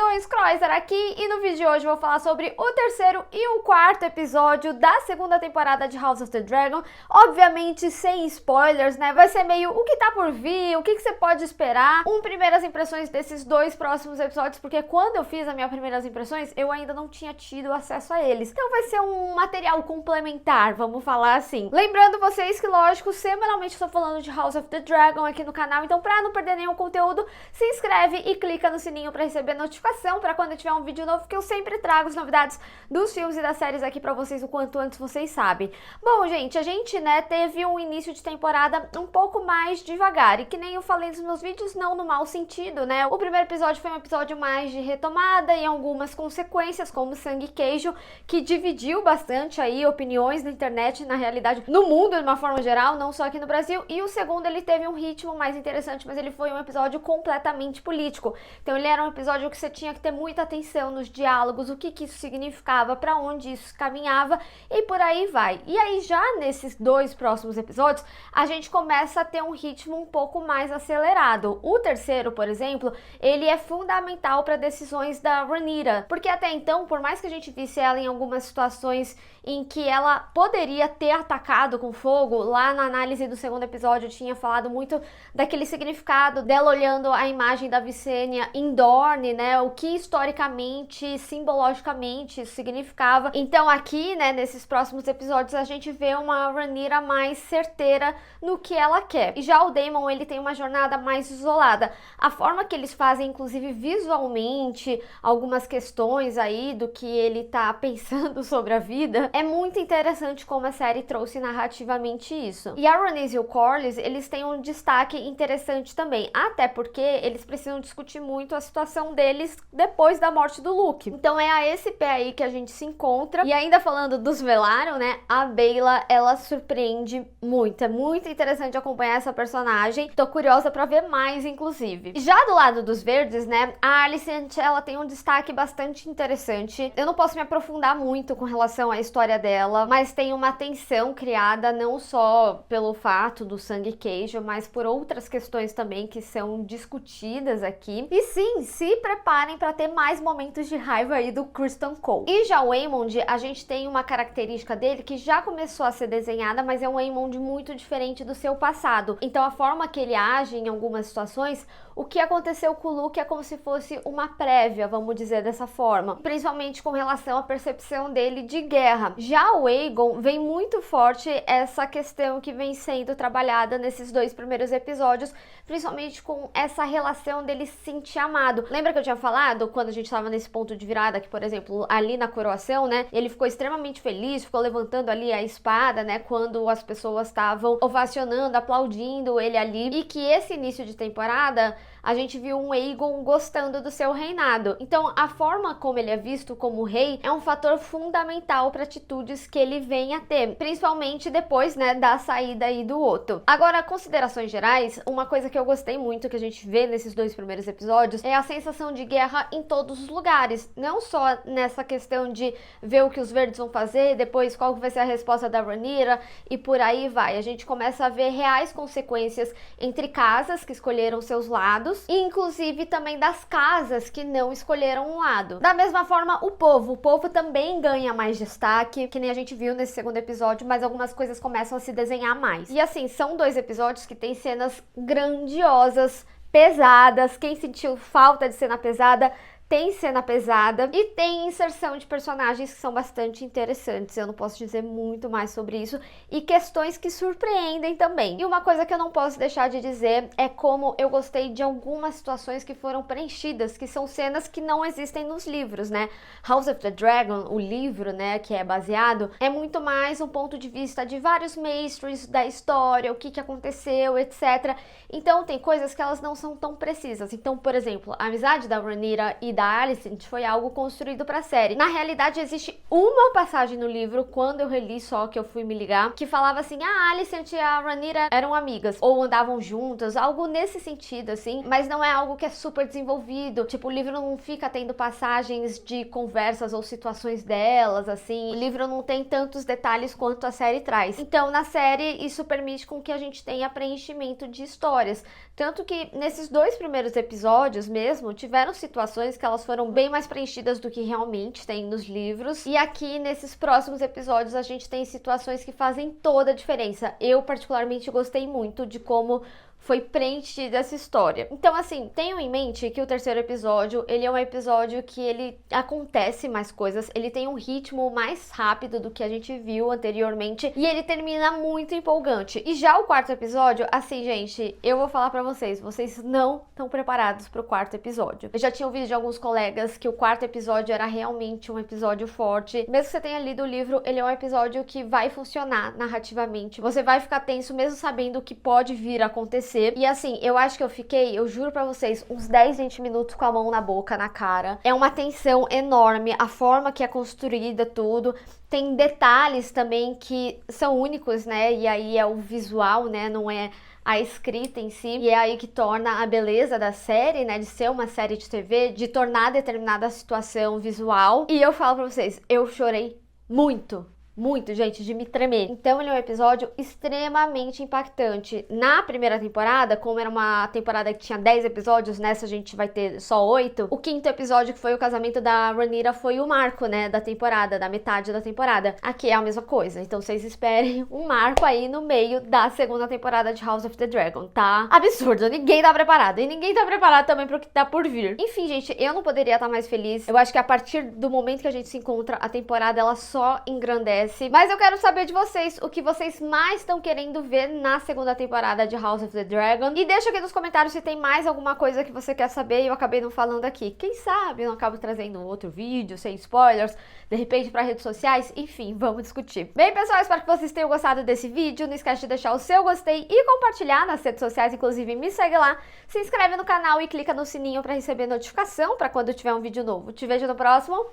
Dragões, Croiser aqui, e no vídeo de hoje eu vou falar sobre o terceiro e o quarto episódio da segunda temporada de House of the Dragon, obviamente sem spoilers, né, vai ser meio o que tá por vir, o que você pode esperar, primeiras impressões desses dois próximos episódios, porque quando eu fiz as minhas primeiras impressões, eu ainda não tinha tido acesso a eles, então vai ser um material complementar, vamos falar assim. Lembrando vocês que, lógico, semanalmente eu tô falando de House of the Dragon aqui no canal, então pra não perder nenhum conteúdo, se inscreve e clica no sininho pra receber notificação pra quando tiver um vídeo novo, que eu sempre trago as novidades dos filmes e das séries aqui pra vocês o quanto antes vocês sabem. Bom, gente, a gente, né, teve um início de temporada um pouco mais devagar, e que nem eu falei nos meus vídeos, não no mau sentido, né, o primeiro episódio foi um episódio mais de retomada e algumas consequências, como sangue e queijo, que dividiu bastante aí opiniões na internet, na realidade, no mundo de uma forma geral, não só aqui no Brasil, e o segundo ele teve um ritmo mais interessante, mas ele foi um episódio completamente político, então ele era um episódio que você tinha que ter muita atenção nos diálogos, o que isso significava, para onde isso caminhava e por aí vai. E aí já nesses dois próximos episódios, a gente começa a ter um ritmo um pouco mais acelerado. O terceiro, por exemplo, ele é fundamental para decisões da Rhaenyra, porque até então, por mais que a gente visse ela em algumas situações em que ela poderia ter atacado com fogo, lá na análise do segundo episódio eu tinha falado muito daquele significado dela olhando a imagem da Visenya em Dorne, né, o que historicamente, simbologicamente isso significava. Então aqui, né, nesses próximos episódios a gente vê uma Rhaenyra mais certeira no que ela quer. E já o Daemon, ele tem uma jornada mais isolada. A forma que eles fazem, inclusive visualmente, algumas questões aí do que ele tá pensando sobre a vida, é muito interessante como a série trouxe narrativamente isso. E a Rhaenys e o Corlys, eles têm um destaque interessante também, até porque eles precisam discutir muito a situação deles depois da morte do Luke. Então é a esse pé aí que a gente se encontra. E ainda falando dos Velaryon, né, a Baela, ela surpreende muito. É muito interessante acompanhar essa personagem. Tô curiosa pra ver mais, inclusive. Já do lado dos verdes, né, a Alicent, ela tem um destaque bastante interessante. Eu não posso me aprofundar muito com relação à história dela, mas tem uma tensão criada não só pelo fato do sangue e queijo, mas por outras questões também que são discutidas aqui. E sim, se preparem para ter mais momentos de raiva aí do Criston Cole. E já o Aemond, a gente tem uma característica dele que já começou a ser desenhada, mas é um Aemond muito diferente do seu passado. Então a forma que ele age em algumas situações, o que aconteceu com o Luke é como se fosse uma prévia, vamos dizer dessa forma, principalmente com relação à percepção dele de guerra. Já o Aegon, vem muito forte essa questão que vem sendo trabalhada nesses dois primeiros episódios, principalmente com essa relação dele se sentir amado. Lembra que eu tinha falado, quando a gente estava nesse ponto de virada, que, por exemplo, ali na coroação, né, ele ficou extremamente feliz, ficou levantando ali a espada, né, quando as pessoas estavam ovacionando, aplaudindo ele ali, e que esse início de temporada a gente viu um Aegon gostando do seu reinado. Então a forma como ele é visto como rei é um fator fundamental para atitudes que ele vem a ter, principalmente depois, né, da saída aí do Otto. Agora, considerações gerais, uma coisa que eu gostei muito que a gente vê nesses dois primeiros episódios é a sensação de guerra em todos os lugares, não só nessa questão de ver o que os verdes vão fazer, depois qual vai ser a resposta da Rhaenyra e por aí vai. A gente começa a ver reais consequências entre casas que escolheram seus lados e inclusive também das casas que não escolheram um lado. Da mesma forma, o povo também ganha mais destaque, que nem a gente viu nesse segundo episódio, mas algumas coisas começam a se desenhar mais. E assim, são dois episódios que tem cenas grandiosas, pesadas. Quem sentiu falta de cena pesada, tem cena pesada e tem inserção de personagens que são bastante interessantes. Eu não posso dizer muito mais sobre isso. E questões que surpreendem também. E uma coisa que eu não posso deixar de dizer é como eu gostei de algumas situações que foram preenchidas, que são cenas que não existem nos livros, né? House of the Dragon, o livro, né, que é baseado, é muito mais um ponto de vista de vários mestres da história, o que aconteceu, etc. Então tem coisas que elas não são tão precisas. Então, por exemplo, a amizade da Rhaenyra e da Alicent foi algo construído pra série. Na realidade, existe uma passagem no livro, quando eu reli só, que eu fui me ligar, que falava assim, a Alicent e a Rhaenyra eram amigas, ou andavam juntas, algo nesse sentido, assim, mas não é algo que é super desenvolvido. Tipo, o livro não fica tendo passagens de conversas ou situações delas, assim, o livro não tem tantos detalhes quanto a série traz. Então, na série, isso permite com que a gente tenha preenchimento de histórias. Tanto que, nesses dois primeiros episódios mesmo, tiveram situações que elas foram bem mais preenchidas do que realmente tem nos livros. E aqui, nesses próximos episódios, a gente tem situações que fazem toda a diferença. Eu, particularmente, gostei muito de como foi preenchida essa história. Então, assim, tenham em mente que o terceiro episódio, ele é um episódio que ele acontece mais coisas, ele tem um ritmo mais rápido do que a gente viu anteriormente, e ele termina muito empolgante. E já o quarto episódio, assim, gente, eu vou falar pra vocês, vocês não estão preparados pro quarto episódio. Eu já tinha ouvido de alguns colegas que o quarto episódio era realmente um episódio forte. Mesmo que você tenha lido o livro, ele é um episódio que vai funcionar narrativamente. Você vai ficar tenso mesmo sabendo o que pode vir a acontecer. E assim, eu acho que eu juro pra vocês, uns 10, 20 minutos com a mão na boca, na cara. É uma tensão enorme, a forma que é construída tudo. Tem detalhes também que são únicos, né? E aí é o visual, né? Não é a escrita em si. E é aí que torna a beleza da série, né? De ser uma série de TV, de tornar determinada situação visual. E eu falo pra vocês, eu chorei muito, gente, de me tremer. Então ele é um episódio extremamente impactante. Na primeira temporada, como era uma temporada que tinha 10 episódios, nessa a gente vai ter só 8. O quinto episódio, que foi o casamento da Rhaenyra, foi o marco, né, da temporada, da metade da temporada. Aqui é a mesma coisa. Então vocês esperem um marco aí no meio da segunda temporada de House of the Dragon, tá? Absurdo, ninguém tá preparado. E ninguém tá preparado também pro que tá por vir. Enfim, gente, eu não poderia estar mais feliz. Eu acho que a partir do momento que a gente se encontra, a temporada, ela só engrandece. Mas eu quero saber de vocês o que vocês mais estão querendo ver na segunda temporada de House of the Dragon. E deixa aqui nos comentários se tem mais alguma coisa que você quer saber e eu acabei não falando aqui. Quem sabe eu não acabo trazendo outro vídeo sem spoilers, de repente para redes sociais. Enfim, vamos discutir. Bem, pessoal, espero que vocês tenham gostado desse vídeo. Não esquece de deixar o seu gostei e compartilhar nas redes sociais. Inclusive, me segue lá, se inscreve no canal e clica no sininho para receber notificação para quando tiver um vídeo novo. Te vejo no próximo.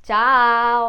Tchau!